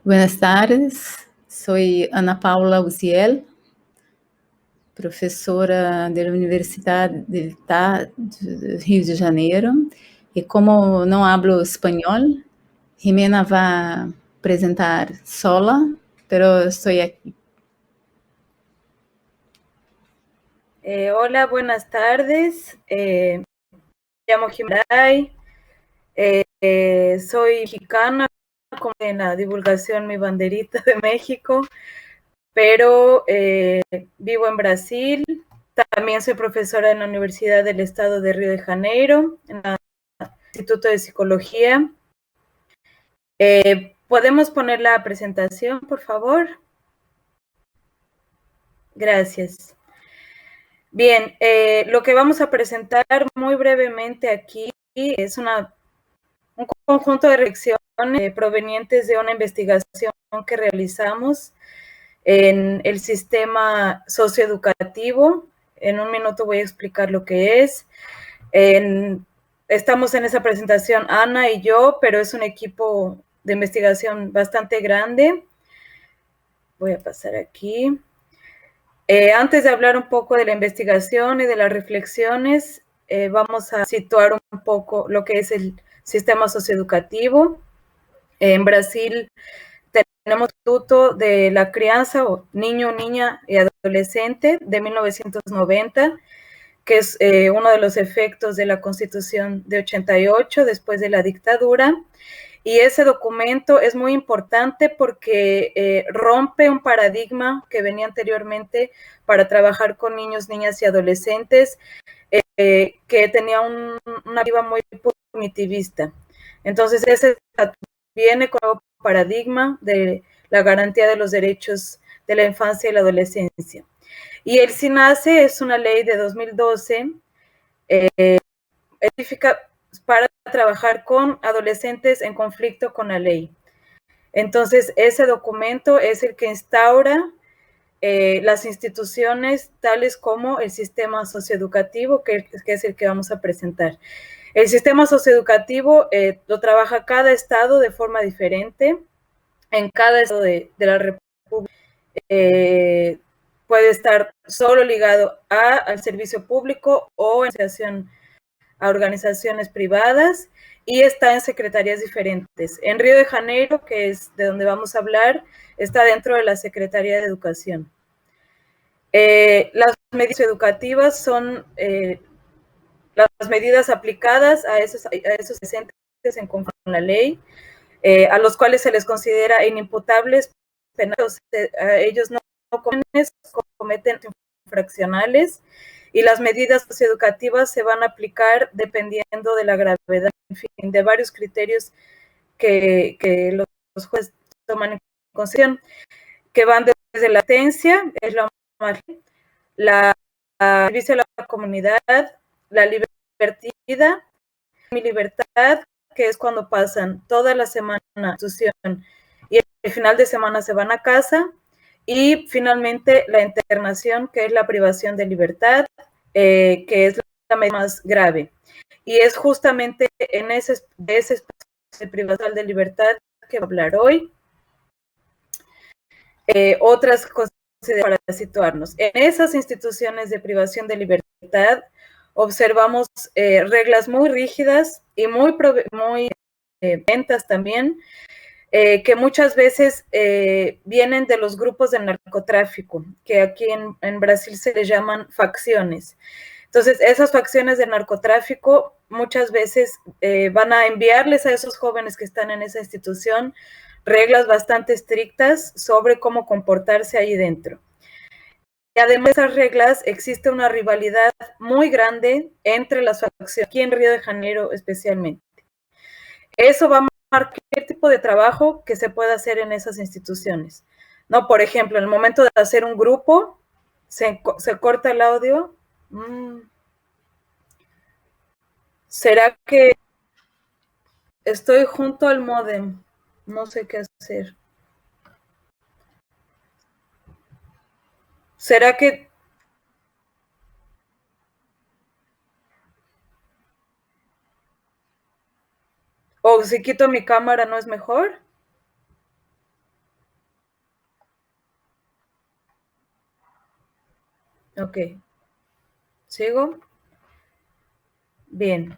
Buenas tardes, soy Ana Paula Uziel, professora da Universidade do Estado do Rio de Janeiro, e como não hablo espanhol, Jimena vai apresentar sola, pero estoy aquí. Hola, buenas tardes. Me llamo Jimena. Soy mexicana, como en la divulgación mi banderita de México, pero vivo en Brasil. También soy profesora en la Universidad del Estado de Río de Janeiro, en el Instituto de Psicología. ¿Podemos poner la presentación, por favor? Gracias. Bien, lo que vamos a presentar muy brevemente aquí es un conjunto de reflexiones provenientes de una investigación que realizamos en el sistema socioeducativo. En un minuto voy a explicar lo que es. Estamos en esa presentación Ana y yo, pero es un equipo de investigación bastante grande. Voy a pasar aquí. Antes de hablar un poco de la investigación y de las reflexiones, vamos a situar un poco lo que es el sistema socioeducativo. En Brasil tenemos el Instituto de la Crianza, o Niño, Niña y Adolescente, de 1990, que es uno de los efectos de la Constitución de 88, después de la dictadura. Y ese documento es muy importante porque rompe un paradigma que venía anteriormente para trabajar con niños, niñas y adolescentes, que tenía una vida muy punitivista. Entonces, ese viene con un paradigma de la garantía de los derechos de la infancia y la adolescencia. Y el SINASE es una ley de 2012 específica para trabajar con adolescentes en conflicto con la ley. Entonces, ese documento es el que instaura las instituciones tales como el sistema socioeducativo, que es el que vamos a presentar. El sistema socioeducativo lo trabaja cada estado de forma diferente. En cada estado de la República puede estar solo ligado al servicio público o en asociación a organizaciones privadas, y está en secretarías diferentes. En Río de Janeiro, que es de donde vamos a hablar, está dentro de la Secretaría de Educación. Las medidas educativas son las medidas aplicadas a esos adolescentes en conformidad con la ley, a los cuales se les considera inimputables penales. Ellos no cometen infraccionales, y las medidas socioeducativas se van a aplicar dependiendo de la gravedad, en fin, de varios criterios que los jueces toman en consideración, que van desde la latencia, es lo más, la servicio a la comunidad, la libertad, mi libertad, que es cuando pasan toda la semana en la institución y el final de semana se van a casa, y finalmente la internación, que es la privación de libertad, que es la medida más grave. Y es justamente en ese espacio de privación de libertad que voy a hablar hoy. Otras cosas para situarnos. En esas instituciones de privación de libertad observamos reglas muy rígidas y muy violentas también, que muchas veces vienen de los grupos de narcotráfico, que aquí en Brasil se les llaman facciones. Entonces, esas facciones de narcotráfico muchas veces van a enviarles a esos jóvenes que están en esa institución reglas bastante estrictas sobre cómo comportarse ahí dentro. Y además de esas reglas, existe una rivalidad muy grande entre las facciones, aquí en Río de Janeiro especialmente. Eso va a marcar qué tipo de trabajo que se puede hacer en esas instituciones. ¿No? Por ejemplo, en el momento de hacer un grupo, se corta el audio. ¿Será que estoy junto al módem? No sé qué hacer. ¿Será que o si quito mi cámara no es mejor? Ok. ¿Sigo? Bien.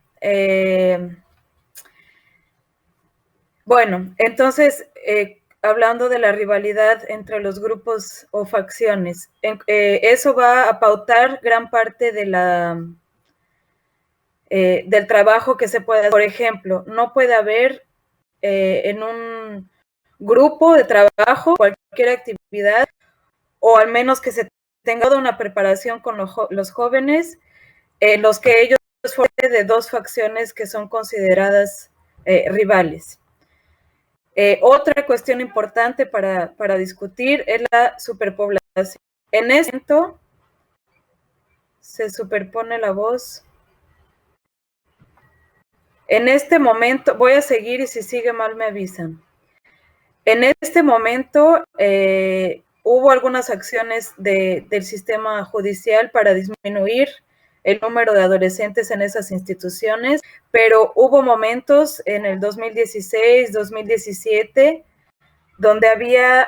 Bueno, entonces, hablando de la rivalidad entre los grupos o facciones, eso va a pautar gran parte de del trabajo que se puede hacer. Por ejemplo, no puede haber en un grupo de trabajo cualquier actividad, o al menos que se tenga una preparación con los jóvenes, los que ellos formen de dos facciones que son consideradas rivales. Otra cuestión importante para discutir es la superpoblación. En este momento se superpone la voz. En este momento, voy a seguir y si sigue mal me avisan. En este momento hubo algunas acciones del sistema judicial para disminuir el número de adolescentes en esas instituciones, pero hubo momentos en el 2016, 2017, donde había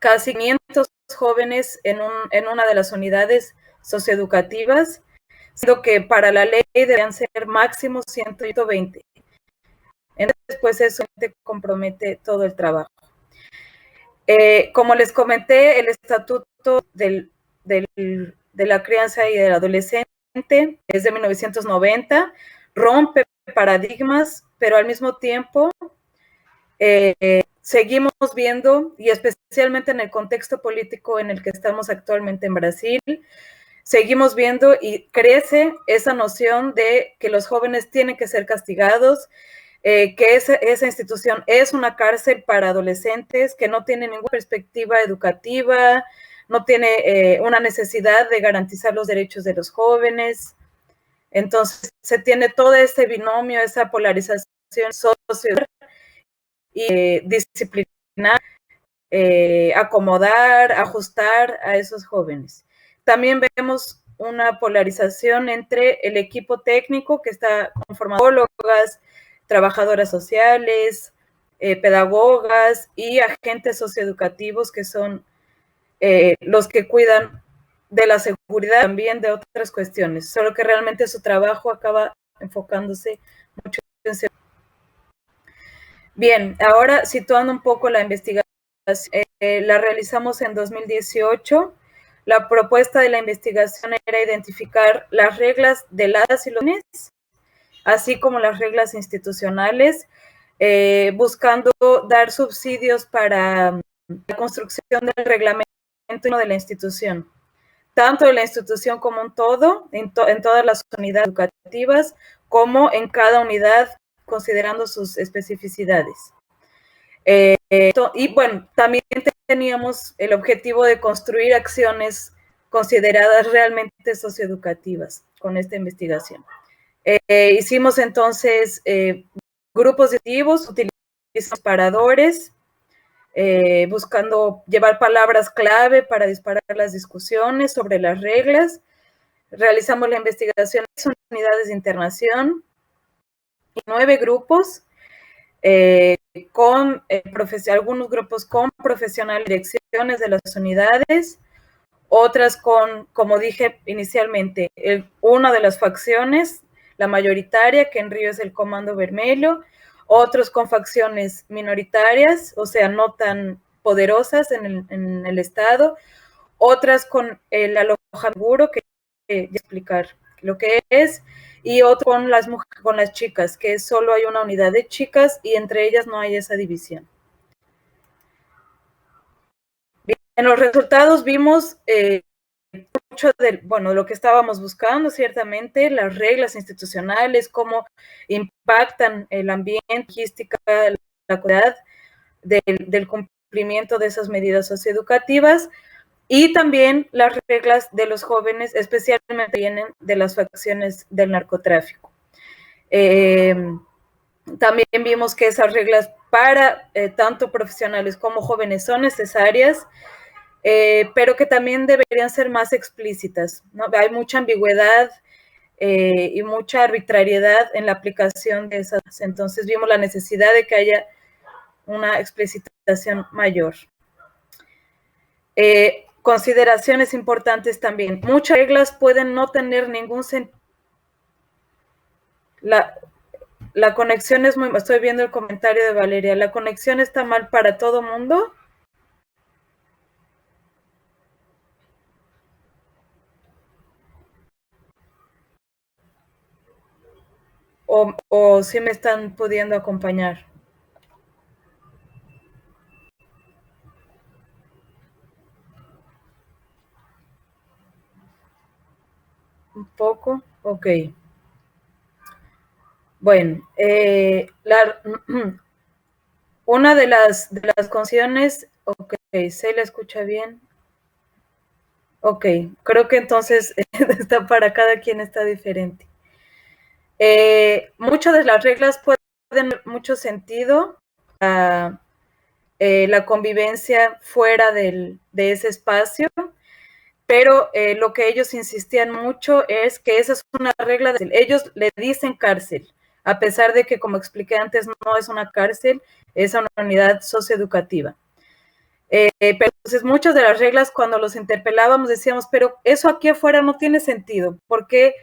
casi 500 jóvenes en una de las unidades socioeducativas, siendo que para la ley debían ser máximo 120. Entonces, pues eso te compromete todo el trabajo. Como les comenté, el Estatuto de la Crianza y del Adolescente es de 1990, rompe paradigmas, pero al mismo tiempo seguimos viendo, y especialmente en el contexto político en el que estamos actualmente en Brasil, seguimos viendo y crece esa noción de que los jóvenes tienen que ser castigados, que esa institución es una cárcel para adolescentes, que no tiene ninguna perspectiva educativa, no tiene una necesidad de garantizar los derechos de los jóvenes. Entonces, se tiene todo ese binomio, esa polarización social y disciplinar, acomodar, ajustar a esos jóvenes. También vemos una polarización entre el equipo técnico que está conformado por psicólogas, trabajadoras sociales, pedagogas y agentes socioeducativos que son los que cuidan de la seguridad, también de otras cuestiones, solo que realmente su trabajo acaba enfocándose mucho en seguridad. Bien, ahora situando un poco la investigación, la realizamos en 2018. La propuesta de la investigación era identificar las reglas de las y los jóvenes, así como las reglas institucionales, buscando dar subsidios para la construcción del reglamento de la institución, tanto de la institución como un todo, en todas las unidades educativas, como en cada unidad, considerando sus especificidades. Y bueno, también teníamos el objetivo de construir acciones consideradas realmente socioeducativas con esta investigación. Hicimos entonces grupos de activos, utilizamos disparadores, buscando llevar palabras clave para disparar las discusiones sobre las reglas. Realizamos la investigación en unidades de internación y 9 grupos, con algunos grupos con profesionales, direcciones de las unidades, otras con, como dije inicialmente, una de las facciones, la mayoritaria, que en Río es el Comando Vermelho, otros con facciones minoritarias, o sea, no tan poderosas en el Estado, otras con el alojamiento, que voy a explicar lo que es, y otro con las chicas, que solo hay una unidad de chicas y entre ellas no hay esa división. Bien, en los resultados vimos mucho de lo que estábamos buscando, ciertamente, las reglas institucionales, cómo impactan el ambiente, la logística, la calidad del cumplimiento de esas medidas socioeducativas, y también las reglas de los jóvenes, especialmente vienen de las facciones del narcotráfico. También vimos que esas reglas para tanto profesionales como jóvenes son necesarias, pero que también deberían ser más explícitas, ¿no? Hay mucha ambigüedad y mucha arbitrariedad en la aplicación de esas. Entonces vimos la necesidad de que haya una explicitación mayor. consideraciones importantes también. Muchas reglas pueden no tener ningún sentido. La conexión es muy... Estoy viendo el comentario de Valeria. ¿La conexión está mal para todo mundo? ¿O sí me están pudiendo acompañar? Un poco, ok. Bueno, una de las condiciones, ok, ¿se la escucha bien? Ok, creo que entonces está para cada quien está diferente. Muchas de las reglas pueden tener mucho sentido, la convivencia fuera de ese espacio, pero lo que ellos insistían mucho es que esa es una regla, ellos le dicen cárcel, a pesar de que, como expliqué antes, no es una cárcel, es una unidad socioeducativa. Pero entonces muchas de las reglas, cuando los interpelábamos, decíamos, pero eso aquí afuera no tiene sentido. ¿Por qué?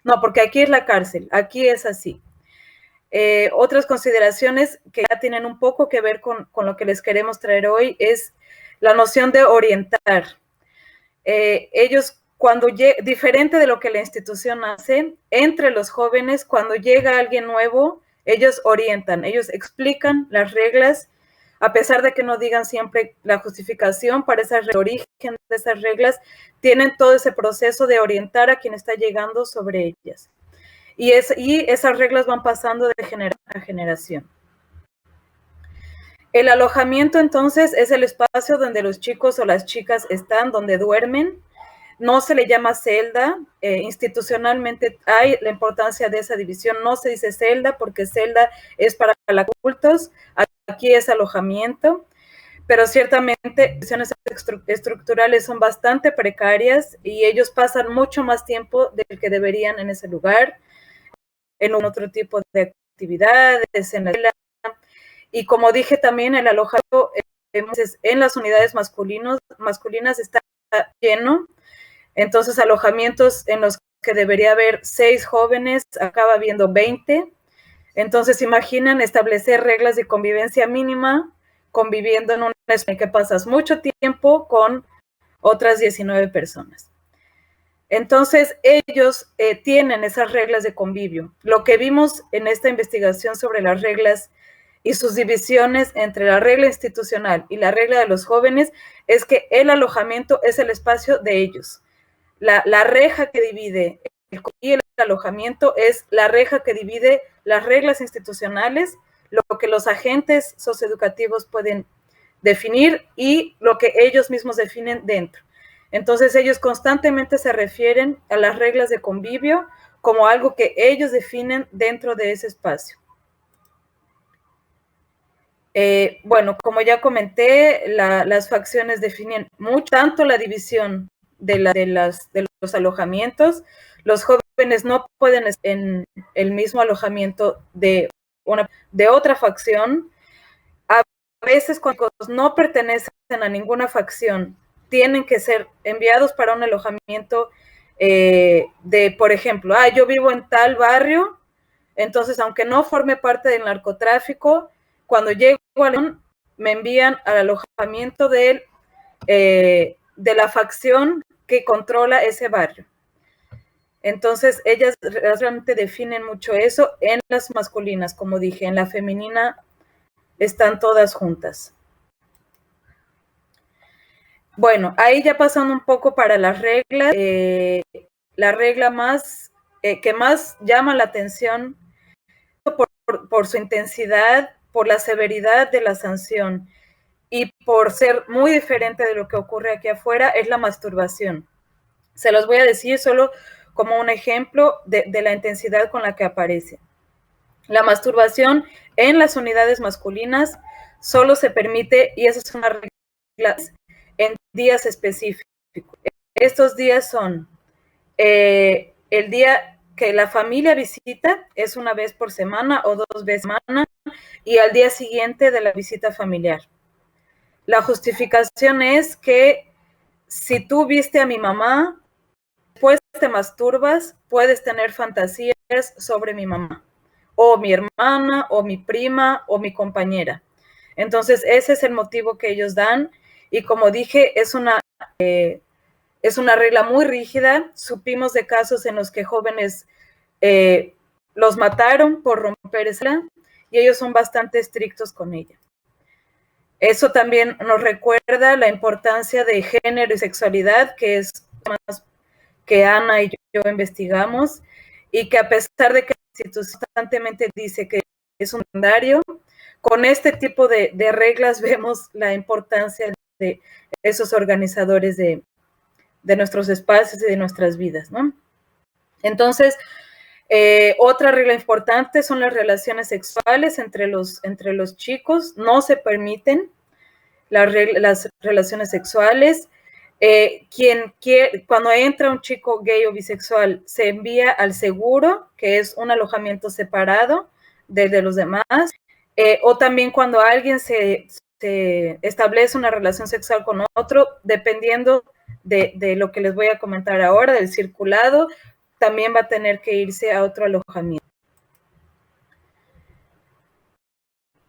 No, porque aquí es la cárcel, aquí es así. Otras consideraciones que ya tienen un poco que ver con lo que les queremos traer hoy es la noción de orientar. Ellos, diferente de lo que la institución hace, entre los jóvenes, cuando llega alguien nuevo, ellos orientan, ellos explican las reglas, a pesar de que no digan siempre la justificación para el origen de esas reglas, tienen todo ese proceso de orientar a quien está llegando sobre ellas. Y esas reglas van pasando de generación a generación. El alojamiento, entonces, es el espacio donde los chicos o las chicas están, donde duermen. No se le llama celda. Institucionalmente hay la importancia de esa división. No se dice celda porque celda es para adultos. Aquí es alojamiento. Pero ciertamente las condiciones estructurales son bastante precarias y ellos pasan mucho más tiempo del que deberían en ese lugar, en otro tipo de actividades, en la escuela. Y como dije también, el alojamiento en las unidades masculinas está lleno. Entonces, alojamientos en los que debería haber 6 jóvenes, acaba habiendo 20. Entonces, imaginen establecer reglas de convivencia mínima, conviviendo en un espacio en que pasas mucho tiempo con otras 19 personas. Entonces, ellos tienen esas reglas de convivio. Lo que vimos en esta investigación sobre las reglas y sus divisiones entre la regla institucional y la regla de los jóvenes es que el alojamiento es el espacio de ellos. La reja que divide el alojamiento es la reja que divide las reglas institucionales, lo que los agentes socioeducativos pueden definir y lo que ellos mismos definen dentro. Entonces ellos constantemente se refieren a las reglas de convivio como algo que ellos definen dentro de ese espacio. Bueno, como ya comenté, las facciones definen mucho, tanto la división de los alojamientos. Los jóvenes no pueden estar en el mismo alojamiento de otra facción. A veces, cuando no pertenecen a ninguna facción, tienen que ser enviados para un alojamiento por ejemplo, yo vivo en tal barrio, entonces, aunque no forme parte del narcotráfico, cuando llego a León, me envían al alojamiento de la facción que controla ese barrio. Entonces, ellas realmente definen mucho eso en las masculinas, como dije, en la femenina están todas juntas. Bueno, ahí ya pasando un poco para las reglas, la regla que más llama la atención por su intensidad, por la severidad de la sanción y por ser muy diferente de lo que ocurre aquí afuera, es la masturbación. Se los voy a decir solo como un ejemplo de la intensidad con la que aparece. La masturbación en las unidades masculinas solo se permite, y esa es una regla, en días específicos. Estos días son el día que la familia visita, es una vez por semana o 2 veces por semana, y al día siguiente de la visita familiar. La justificación es que si tú viste a mi mamá, después te masturbas, puedes tener fantasías sobre mi mamá, o mi hermana, o mi prima, o mi compañera. Entonces, ese es el motivo que ellos dan, y como dije, es una regla muy rígida. Supimos de casos en los que jóvenes los mataron por romper esa, y ellos son bastante estrictos con ella. Eso también nos recuerda la importancia de género y sexualidad, que es más que Ana y yo investigamos, y que a pesar de que la institución constantemente dice que es un secundario, con este tipo de reglas vemos la importancia de esos organizadores de nuestros espacios y de nuestras vidas, ¿no? Entonces, otra regla importante son las relaciones sexuales entre los chicos. No se permiten las relaciones sexuales. Cuando entra un chico gay o bisexual, se envía al seguro, que es un alojamiento separado de los demás. O también cuando alguien se establece una relación sexual con otro, dependiendo de lo que les voy a comentar ahora, del circulado, también va a tener que irse a otro alojamiento.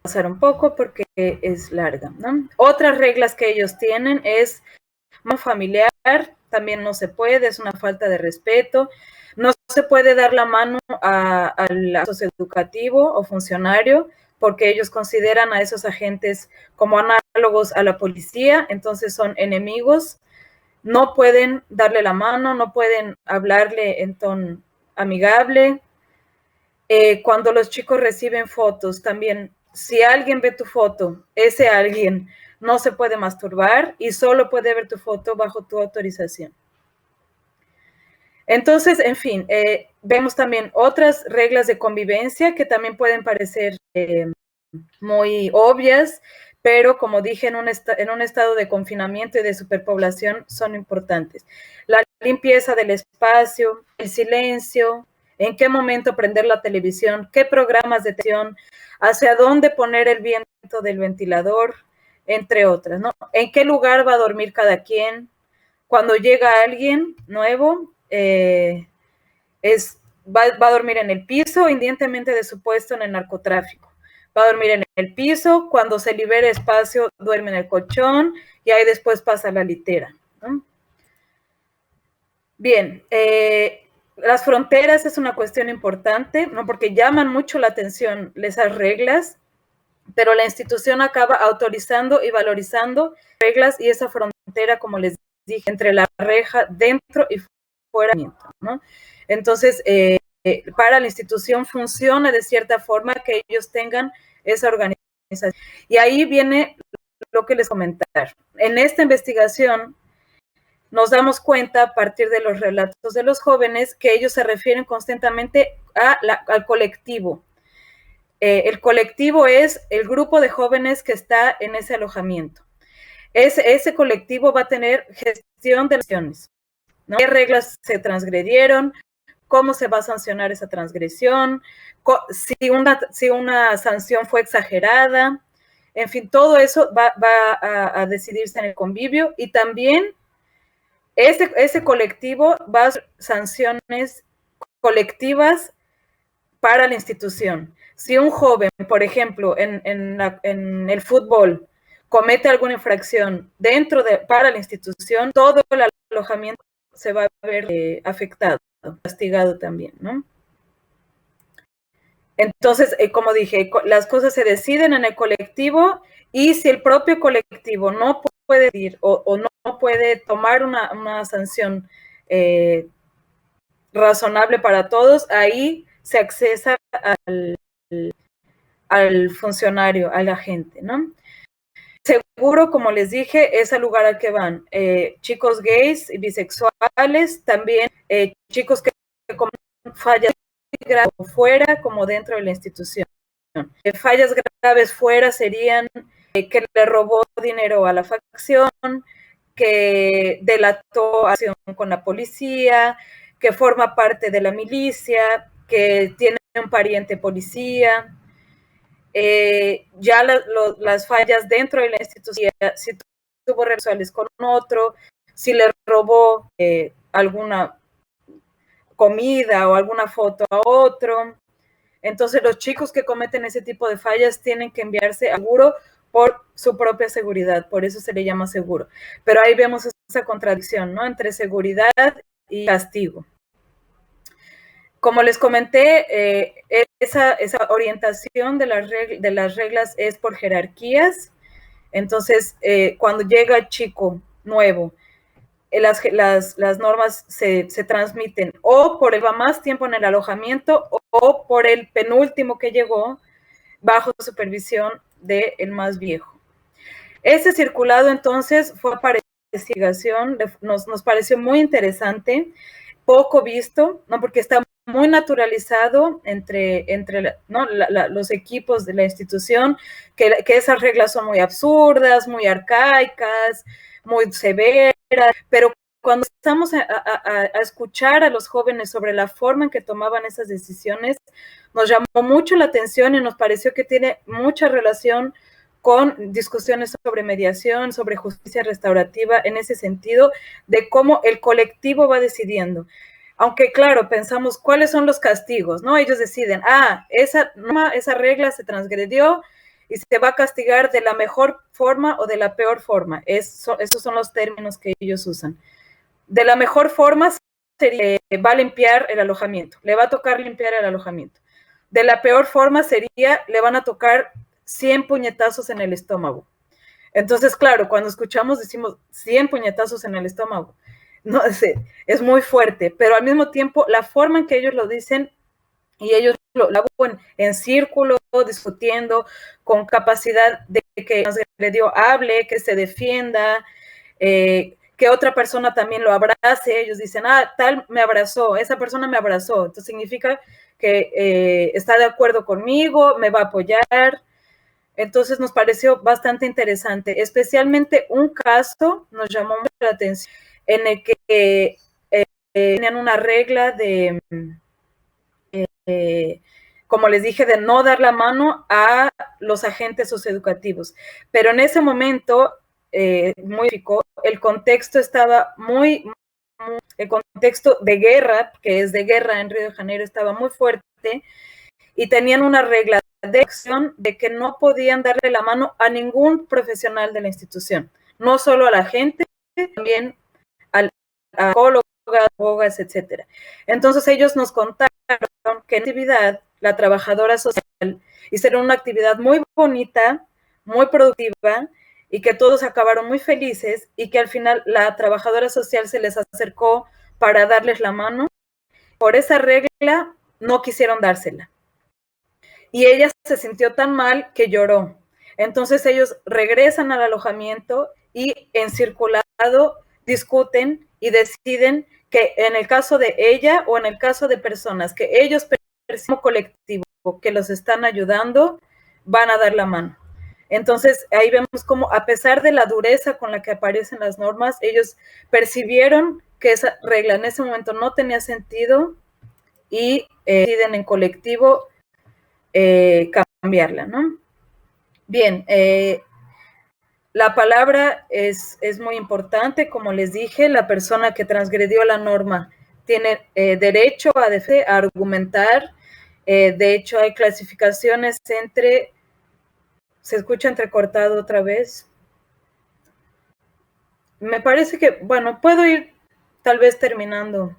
Pasar un poco porque es larga, ¿no? Otras reglas que ellos tienen es familiar, también no se puede, es una falta de respeto. No se puede dar la mano al socioeducativo o funcionario, porque ellos consideran a esos agentes como análogos a la policía, entonces son enemigos. No pueden darle la mano, no pueden hablarle en tono amigable. Cuando los chicos reciben fotos, también, si alguien ve tu foto, ese alguien no se puede masturbar y solo puede ver tu foto bajo tu autorización. Entonces, en fin, vemos también otras reglas de convivencia que también pueden parecer muy obvias, pero como dije, en un estado de confinamiento y de superpoblación son importantes. La limpieza del espacio, el silencio, en qué momento prender la televisión, qué programas de televisión, hacia dónde poner el viento del ventilador, entre otras, ¿no? En qué lugar va a dormir cada quien. Cuando llega alguien nuevo, va a dormir en el piso, independientemente de su puesto en el narcotráfico. Va a dormir en el piso, cuando se libere espacio, duerme en el colchón, y ahí después pasa a la litera, ¿no? Bien, las fronteras es una cuestión importante, ¿no? Porque llaman mucho la atención esas reglas, pero la institución acaba autorizando y valorizando reglas y esa frontera, como les dije, entre la reja dentro y fuera, ¿no? Entonces, para la institución funciona de cierta forma que ellos tengan esa organización. Y ahí viene lo que les comentar. En esta investigación nos damos cuenta a partir de los relatos de los jóvenes que ellos se refieren constantemente al colectivo. El colectivo es el grupo de jóvenes que está en ese alojamiento. Ese colectivo va a tener gestión de las acciones, ¿no? ¿Qué reglas se transgredieron? ¿Cómo se va a sancionar esa transgresión? Si una sanción fue exagerada. En fin, todo eso va a decidirse en el convivio, y también ese colectivo va a hacer sanciones colectivas para la institución. Si un joven, por ejemplo, en el fútbol, comete alguna infracción para la institución, todo el alojamiento se va a ver afectado, castigado también, ¿no? Entonces, como dije, las cosas se deciden en el colectivo, y si el propio colectivo no puede ir o no puede tomar una sanción razonable para todos, ahí se accesa al funcionario, al agente, ¿no? Seguro, como les dije, es el lugar al que van chicos gays y bisexuales, también chicos que cometen fallas graves fuera como dentro de la institución. Fallas graves fuera serían que le robó dinero a la facción, que delató acción con la policía, que forma parte de la milicia, que tiene un pariente policía. Ya las fallas dentro de la institución, si tuvo relaciones con otro, si le robó alguna comida o alguna foto a otro. Entonces, los chicos que cometen ese tipo de fallas tienen que enviarse a seguro por su propia seguridad, por eso se le llama seguro. Pero ahí vemos esa contradicción, ¿no? Entre seguridad y castigo. Como les comenté, esa orientación de las reglas es por jerarquías. Entonces, cuando llega el chico nuevo, las normas se transmiten o por el va más tiempo en el alojamiento o por el penúltimo que llegó bajo supervisión del más viejo. Ese circulado entonces fue para investigación, nos pareció muy interesante, poco visto, ¿no? Porque está muy naturalizado entre ¿no? los equipos de la institución, que esas reglas son muy absurdas, muy arcaicas, muy severas, pero cuando empezamos a escuchar a los jóvenes sobre la forma en que tomaban esas decisiones, nos llamó mucho la atención y nos pareció que tiene mucha relación con discusiones sobre mediación, sobre justicia restaurativa, en ese sentido, de cómo el colectivo va decidiendo. Aunque, claro, pensamos cuáles son los castigos, ¿no? Ellos deciden, esa regla se transgredió y se va a castigar de la mejor forma o de la peor forma. Esos son los términos que ellos usan. De la mejor forma sería, va a limpiar el alojamiento, le va a tocar limpiar el alojamiento. De la peor forma sería, le van a tocar 100 puñetazos en el estómago. Entonces, claro, cuando escuchamos decimos 100 puñetazos en el estómago. No, es muy fuerte, pero al mismo tiempo la forma en que ellos lo dicen y ellos lo hago en círculo, discutiendo, con capacidad de que le dio hable, que se defienda, que otra persona también lo abrace. Ellos dicen, tal me abrazó, esa persona me abrazó. Entonces significa que está de acuerdo conmigo, me va a apoyar. Entonces nos pareció bastante interesante, especialmente un caso nos llamó mucho la atención, en el que tenían una regla de, como les dije, de no dar la mano a los agentes socioeducativos. Pero en ese momento, el contexto estaba el contexto de guerra, que es de guerra en Río de Janeiro, estaba muy fuerte, y tenían una regla de acción de que no podían darle la mano a ningún profesional de la institución, no solo a la gente, también a psicólogas, abogadas, etcétera. Entonces ellos nos contaron que en actividad la trabajadora social hicieron una actividad muy bonita, muy productiva, y que todos acabaron muy felices, y que al final la trabajadora social se les acercó para darles la mano. Por esa regla no quisieron dársela. Y ella se sintió tan mal que lloró. Entonces ellos regresan al alojamiento y en circulado discuten y deciden que en el caso de ella o en el caso de personas que ellos perciben como colectivo que los están ayudando, van a dar la mano. Entonces ahí vemos cómo, a pesar de la dureza con la que aparecen las normas, ellos percibieron que esa regla en ese momento no tenía sentido y deciden en colectivo cambiarla, ¿no? Bien, la palabra es muy importante, como les dije, la persona que transgredió la norma tiene derecho a argumentar. De hecho, hay clasificaciones entre, se escucha entrecortado otra vez. Me parece que, bueno, puedo ir tal vez terminando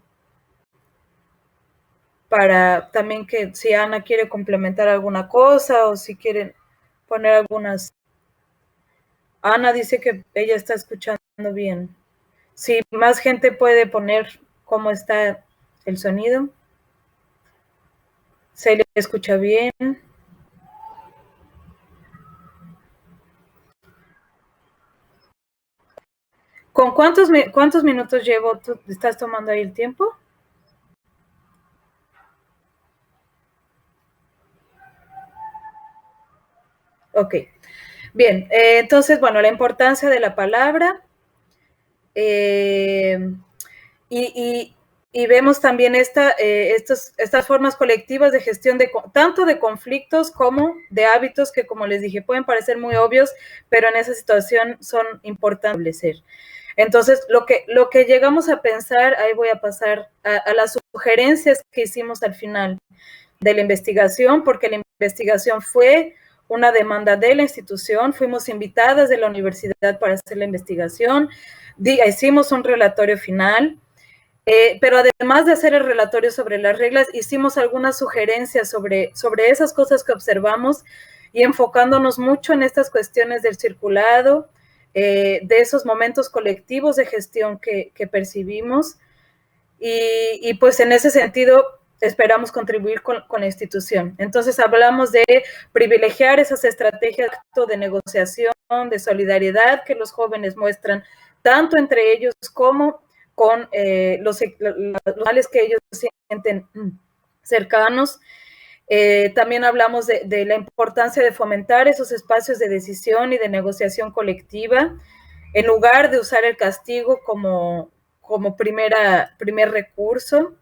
para también que si Ana quiere complementar alguna cosa o si quieren poner algunas. Ana dice que ella está escuchando bien. Si más gente puede poner cómo está el sonido. ¿Se le escucha bien? ¿Con cuántos minutos llevo? ¿Tú estás tomando ahí el tiempo? Ok. Bien, entonces, bueno, la importancia de la palabra. Y vemos también estas formas colectivas de gestión tanto de conflictos como de hábitos que, como les dije, pueden parecer muy obvios, pero en esa situación son importantes establecer. Entonces, lo que llegamos a pensar, ahí voy a pasar a las sugerencias que hicimos al final de la investigación, porque la investigación fue una demanda de la institución, fuimos invitadas de la universidad para hacer la investigación, hicimos un relatorio final, pero además de hacer el relatorio sobre las reglas, hicimos algunas sugerencias sobre esas cosas que observamos y enfocándonos mucho en estas cuestiones del circulado, de esos momentos colectivos de gestión que percibimos, y pues en ese sentido esperamos contribuir con la institución. Entonces hablamos de privilegiar esas estrategias de negociación, de solidaridad que los jóvenes muestran, tanto entre ellos como con los males que ellos sienten cercanos. También hablamos de la importancia de fomentar esos espacios de decisión y de negociación colectiva, en lugar de usar el castigo como primer recurso.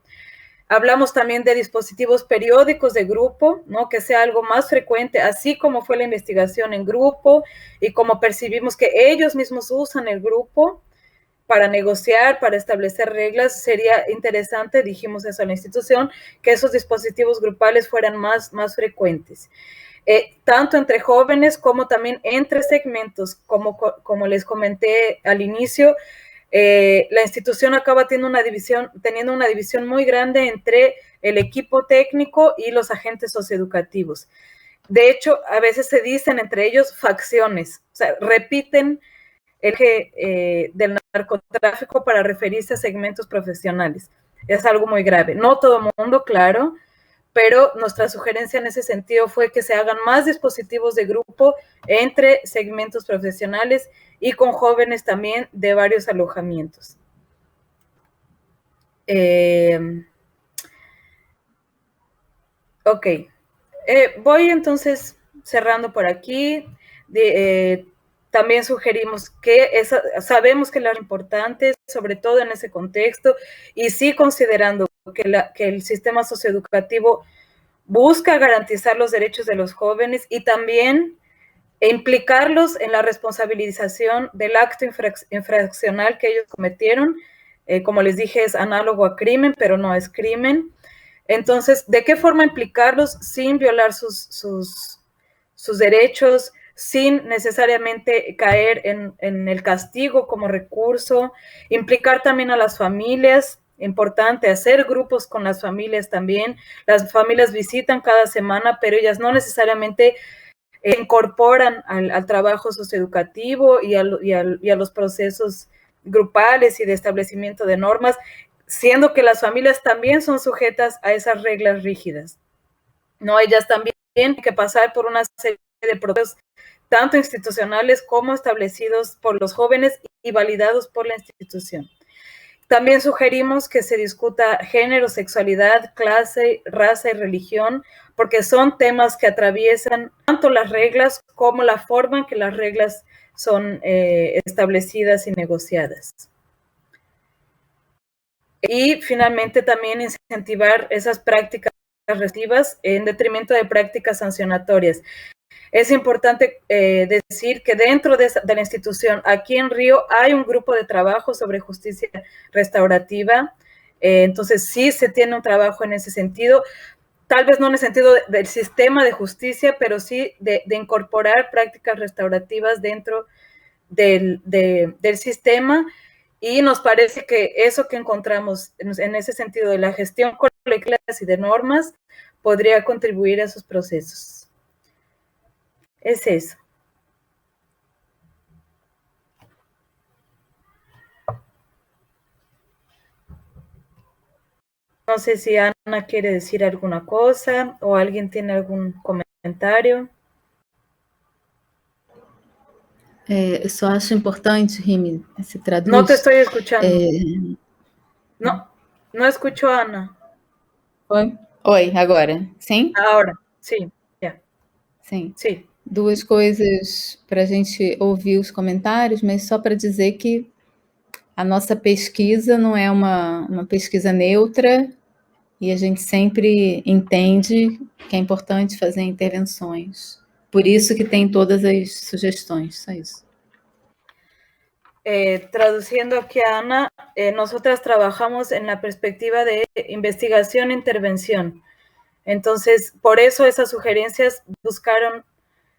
Hablamos también de dispositivos periódicos de grupo, ¿no? Que sea algo más frecuente, así como fue la investigación en grupo y como percibimos que ellos mismos usan el grupo para negociar, para establecer reglas. Sería interesante, dijimos eso a la institución, que esos dispositivos grupales fueran más frecuentes. Tanto entre jóvenes como también entre segmentos, como les comenté al inicio, la institución acaba teniendo una división muy grande entre el equipo técnico y los agentes socioeducativos. De hecho, a veces se dicen entre ellos facciones, o sea, repiten el eje del narcotráfico para referirse a segmentos profesionales. Es algo muy grave. No todo el mundo, claro, pero nuestra sugerencia en ese sentido fue que se hagan más dispositivos de grupo entre segmentos profesionales y con jóvenes también de varios alojamientos. Ok. Voy entonces cerrando por aquí. También sugerimos que sabemos que es importante, sobre todo en ese contexto, y sí considerando que el sistema socioeducativo busca garantizar los derechos de los jóvenes y también implicarlos en la responsabilización del acto infraccional que ellos cometieron. Como les dije, es análogo a crimen, pero no es crimen. Entonces, ¿de qué forma implicarlos sin violar sus derechos, sin necesariamente caer en el castigo como recurso? Implicar también a las familias, importante, hacer grupos con las familias también. Las familias visitan cada semana, pero ellas no necesariamente incorporan al trabajo socioeducativo y a los procesos grupales y de establecimiento de normas, siendo que las familias también son sujetas a esas reglas rígidas. ¿No? Ellas también tienen que pasar por una serie de procesos tanto institucionales como establecidos por los jóvenes y validados por la institución. También sugerimos que se discuta género, sexualidad, clase, raza y religión, porque son temas que atraviesan tanto las reglas como la forma en que las reglas son establecidas y negociadas. Y finalmente también incentivar esas prácticas restrictivas en detrimento de prácticas sancionatorias. Es importante decir que dentro de la institución, aquí en Río, hay un grupo de trabajo sobre justicia restaurativa. Entonces, sí se tiene un trabajo en ese sentido, tal vez no en el sentido del sistema de justicia, pero sí de incorporar prácticas restaurativas dentro del sistema. Y nos parece que eso que encontramos en ese sentido de la gestión colectiva y de normas podría contribuir a esos procesos. Es eso. No sé si Ana quiere decir alguna cosa o alguien tiene algún comentario. Eu só acho importante, Rimi, se traduz... No te estoy escuchando. No escucho a Ana. Oi, agora? Sim? Agora, sim. Yeah. Sim. Sim. Duas coisas para a gente ouvir os comentários, mas só para dizer que a nossa pesquisa não é uma pesquisa neutra e a gente sempre entende que é importante fazer intervenções. Por isso que tem todas as sugestões, só isso. traduciendo aquí a Ana, nosotras trabajamos en la perspectiva de investigación e intervención. Entonces, por eso esas sugerencias buscaron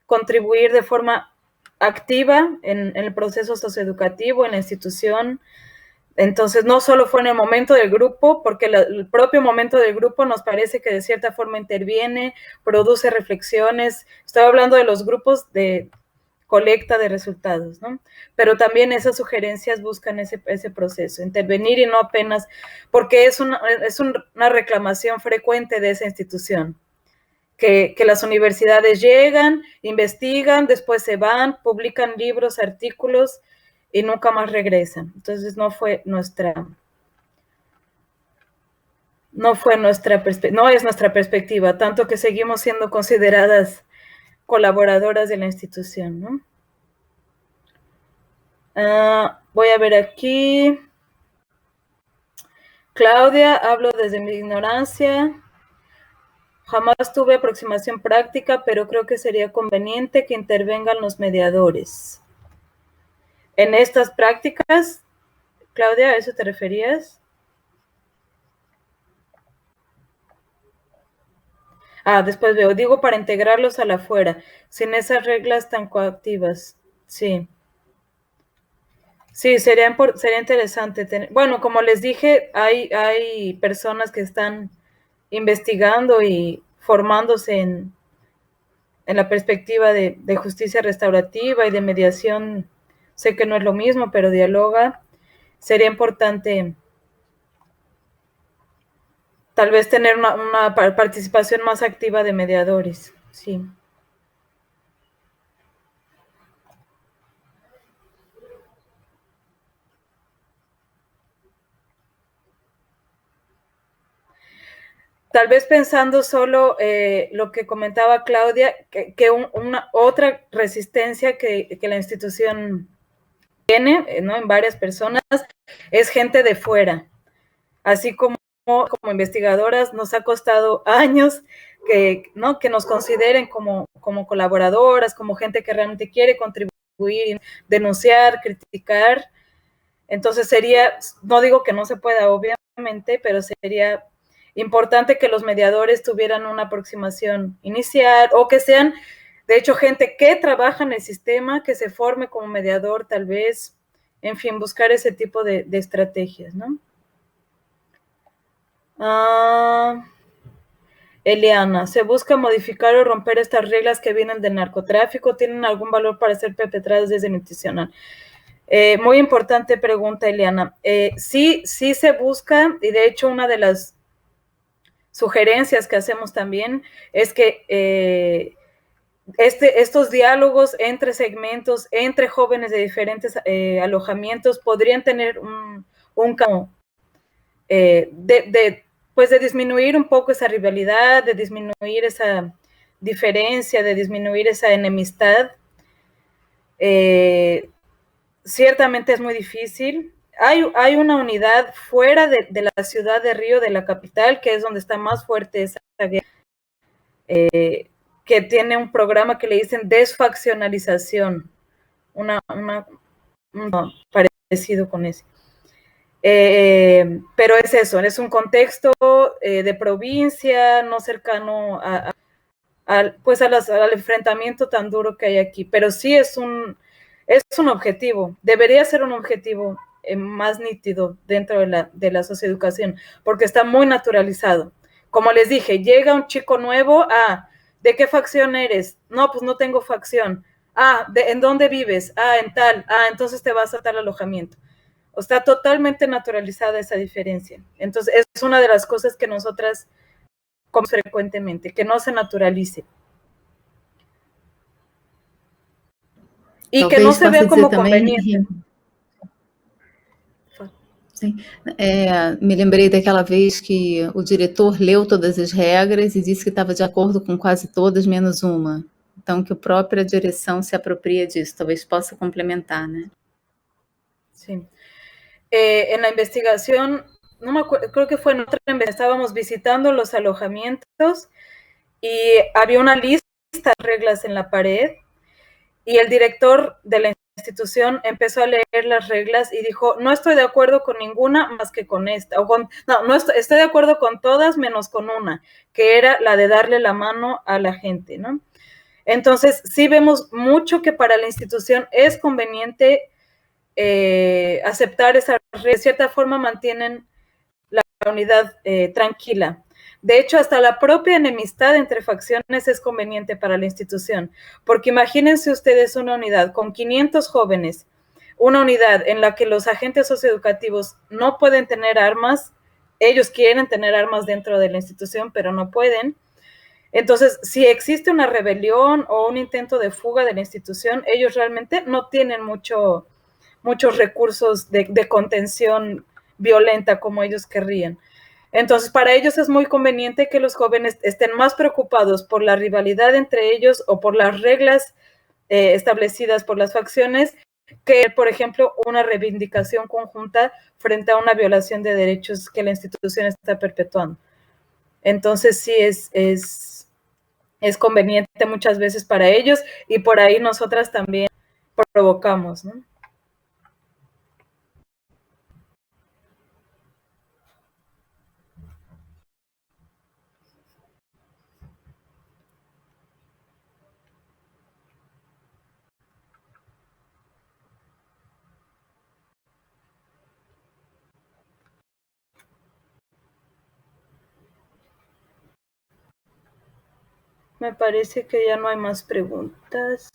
contribuir de forma activa en el proceso socioeducativo, en la institución. Entonces, no solo fue en el momento del grupo, porque el propio momento del grupo nos parece que de cierta forma interviene, produce reflexiones. Estoy hablando de los grupos de colecta de resultados, ¿no? Pero también esas sugerencias buscan ese proceso, intervenir y no apenas, porque es una reclamación frecuente de esa institución. Que las universidades llegan, investigan, después se van, publican libros, artículos y nunca más regresan. Entonces no es nuestra perspectiva, tanto que seguimos siendo consideradas colaboradoras de la institución, ¿no? Voy a ver aquí. Claudia, hablo desde mi ignorancia. Jamás tuve aproximación práctica, pero creo que sería conveniente que intervengan los mediadores. En estas prácticas, Claudia, ¿a eso te referías? Después veo, digo para integrarlos a la afuera, sin esas reglas tan coactivas. Sí. Sí, sería interesante. Bueno, como les dije, hay personas que están investigando y formándose en la perspectiva de justicia restaurativa y de mediación. Sé que no es lo mismo, pero dialoga. Sería importante tal vez tener una participación más activa de mediadores, sí. Tal vez pensando solo lo que comentaba Claudia, que una otra resistencia que la institución tiene, ¿no? En varias personas, es gente de fuera. Así como investigadoras nos ha costado años que nos consideren como colaboradoras, como gente que realmente quiere contribuir, denunciar, criticar. Entonces sería, no digo que no se pueda, obviamente, pero sería importante que los mediadores tuvieran una aproximación inicial o que sean, de hecho, gente que trabaja en el sistema, que se forme como mediador tal vez, en fin, buscar ese tipo de estrategias, ¿no? Eliana, ¿se busca modificar o romper estas reglas que vienen del narcotráfico? ¿Tienen algún valor para ser perpetradas desde el institucional? Muy importante pregunta, Eliana. Sí se busca, y de hecho una de las sugerencias que hacemos también es que estos diálogos entre segmentos, entre jóvenes de diferentes alojamientos, podrían tener un campo de disminuir un poco esa rivalidad, de disminuir esa diferencia, de disminuir esa enemistad. Ciertamente es muy difícil. Hay una unidad fuera de la ciudad de Río, de la capital, que es donde está más fuerte esa guerra, que tiene un programa que le dicen desfaccionalización, un parecido con ese. Pero es eso, es un contexto de provincia, no cercano al enfrentamiento tan duro que hay aquí, pero sí es un objetivo, debería ser un objetivo más nítido dentro de la socioeducación, porque está muy naturalizado. Como les dije, llega un chico nuevo, ¿de qué facción eres? No, pues no tengo facción. ¿En dónde vives? En tal, entonces te vas a tal alojamiento. Está totalmente naturalizada esa diferencia. Entonces, es una de las cosas que nosotras comemos frecuentemente, que no se naturalice. E talvez que não se vê como conveniente. Sim. Me lembrei daquela vez que o diretor leu todas as regras e disse que estava de acordo com quase todas, menos uma. Então, que a própria direção se apropria disso. Talvez possa complementar, né? Sim. En la investigación, no me acuerdo, creo que fue en otra investigación, estábamos visitando los alojamientos y había una lista de reglas en la pared y el director de la institución empezó a leer las reglas y dijo, no estoy de acuerdo con ninguna más que con esta, estoy de acuerdo con todas menos con una, que era la de darle la mano a la gente, ¿no? Entonces, sí vemos mucho que para la institución es conveniente aceptar esa regla, de cierta forma mantienen la unidad tranquila. De hecho, hasta la propia enemistad entre facciones es conveniente para la institución, porque imagínense ustedes una unidad con 500 jóvenes, una unidad en la que los agentes socioeducativos no pueden tener armas, ellos quieren tener armas dentro de la institución, pero no pueden. Entonces, si existe una rebelión o un intento de fuga de la institución, ellos realmente no tienen muchos recursos de contención violenta como ellos querrían. Entonces, para ellos es muy conveniente que los jóvenes estén más preocupados por la rivalidad entre ellos o por las reglas establecidas por las facciones que, por ejemplo, una reivindicación conjunta frente a una violación de derechos que la institución está perpetuando. Entonces, sí es conveniente muchas veces para ellos y por ahí nosotras también provocamos, ¿no? Me parece que ya no hay más preguntas.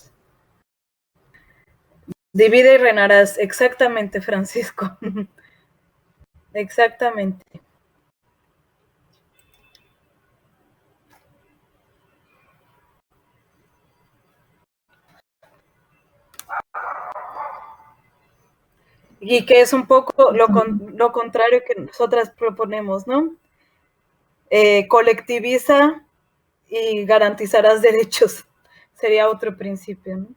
Divide y reinarás. Exactamente, Francisco. Exactamente. Y que es un poco lo contrario que nosotras proponemos, ¿no? Colectiviza y garantizarás derechos. Sería otro principio, ¿no?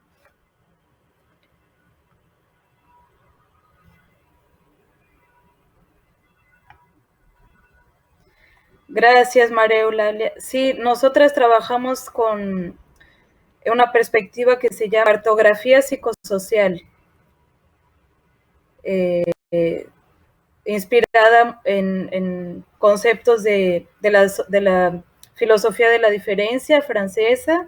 Gracias, María Eulalia. Sí, nosotras trabajamos con una perspectiva que se llama cartografía psicosocial, inspirada en conceptos de la filosofía de la diferencia francesa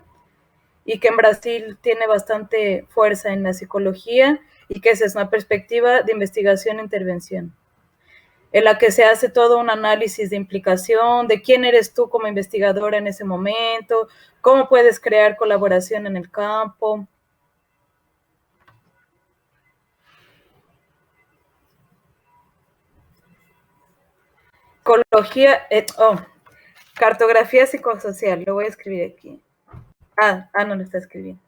y que en Brasil tiene bastante fuerza en la psicología y que esa es una perspectiva de investigación e intervención, en la que se hace todo un análisis de implicación, de quién eres tú como investigadora en ese momento, cómo puedes crear colaboración en el campo. Psicología, cartografía psicosocial, lo voy a escribir aquí. No lo está escribiendo.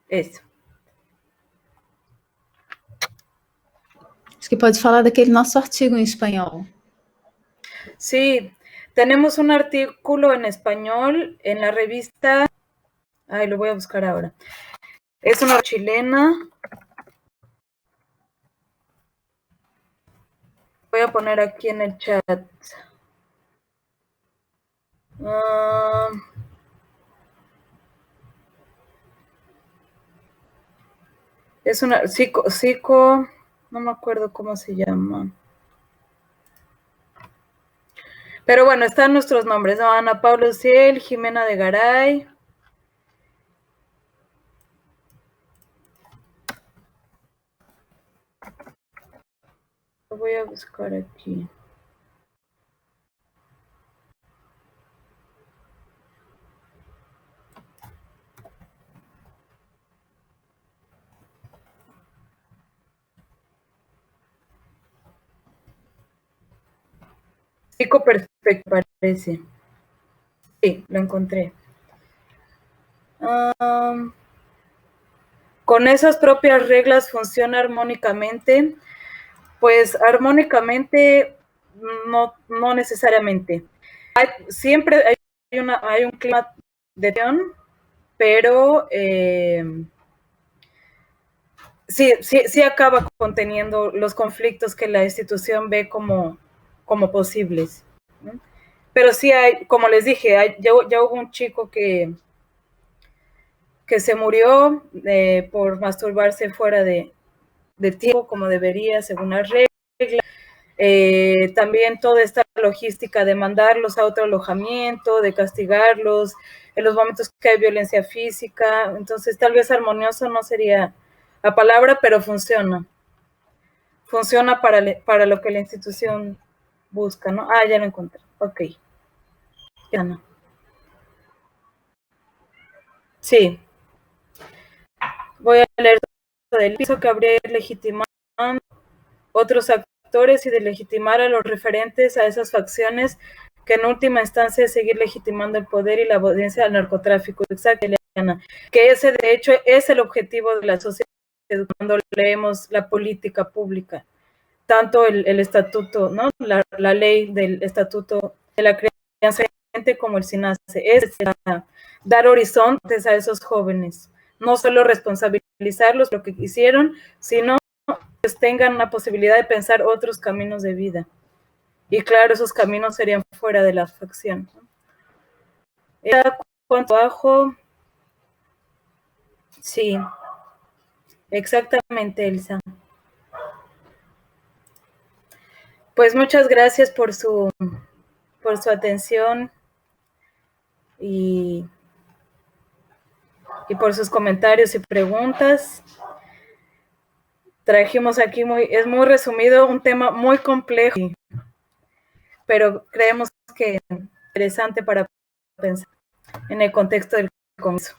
Isso. Acho que pode falar daquele nosso artigo em espanhol. Sí, tenemos un artículo en español en la revista, lo voy a buscar ahora. Es una chilena. Voy a poner aquí en el chat. Es una psico, no me acuerdo cómo se llama. Pero bueno, están nuestros nombres, ¿no? Ana Paula Uciel, Jimena de Garay. Lo voy a buscar aquí. Psico perfecto, parece. Sí, lo encontré. Con esas propias reglas funciona armónicamente. Pues armónicamente no necesariamente. Siempre hay un clima de tensión, pero sí acaba conteniendo los conflictos que la institución ve como posibles, ¿no? Pero sí hay, como les dije, ya hubo un chico que se murió por masturbarse fuera de tiempo, como debería, según las reglas. También toda esta logística de mandarlos a otro alojamiento, de castigarlos, en los momentos que hay violencia física. Entonces, tal vez armonioso no sería la palabra, pero funciona. Funciona para lo que la institución busca, ¿no? Ah, ya lo encontré. Ok. Ya no. Sí. Voy a leer del piso que habría legitimado otros actores y de legitimar a los referentes a esas facciones que en última instancia es seguir legitimando el poder y la obediencia al narcotráfico. Exacto, Eliana. Que ese de hecho es el objetivo de la sociedad cuando leemos la política pública. Tanto el estatuto, ¿no? La ley del estatuto de la crianza como el SINASE, es dar horizontes a esos jóvenes, no solo responsabilizarlos por lo que hicieron, sino que tengan la posibilidad de pensar otros caminos de vida. Y claro, esos caminos serían fuera de la facción. ¿Cuánto bajo? Sí, exactamente, Elsa. Pues muchas gracias por su atención y por sus comentarios y preguntas. Trajimos aquí es muy resumido, un tema muy complejo, pero creemos que es interesante para pensar en el contexto del comienzo.